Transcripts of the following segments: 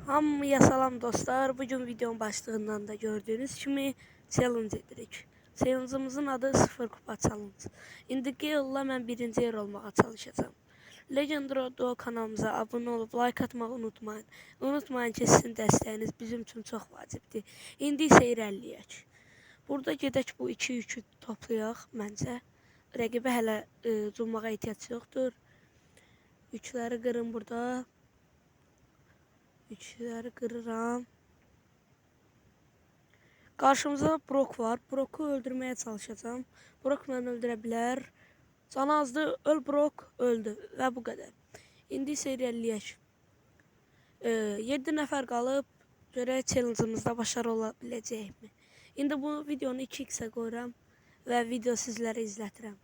Hamıya salam dostlar. Bugün videonun başlığından da gördüğünüz kimi challenge edirik. Challenge'ımızın adı 0 kupa challenge. İndiki yolla mən birinci yer olmağa çalışacağım. Legendary Duo kanalımıza abone olup like atmağı unutmayın. Unutmayın ki sizin dəstəyiniz bizim üçün çox vacibdir. İndi isə irəliləyək. Burada gedək bu iki yükü toplayaq məncə. Rəqibə hələ cummağa ehtiyac yoxdur. Yükləri qırın burada. Yükləri qırıram. Karşımızda Brock var. Brock'u öldürmeye çalışacağım. Brock məni öldürə bilər. Canı azdı. Öl Brock. Öldü. Və bu qədər. İndi isə irəliləyək. 7 nəfər qalıb. Görək challenge'ımızda başarılı ola biləcəkmi? İndi bu videonu 2x-ə qoyuram və video sizlərə izlətirəm.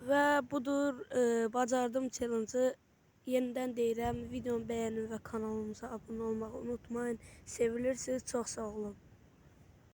Və budur, bacardım challenge'ı. Yenidən deyirəm, videonu bəyənin və kanalımıza abunə olmağı unutmayın. Sevilirsiniz, çox sağ olun.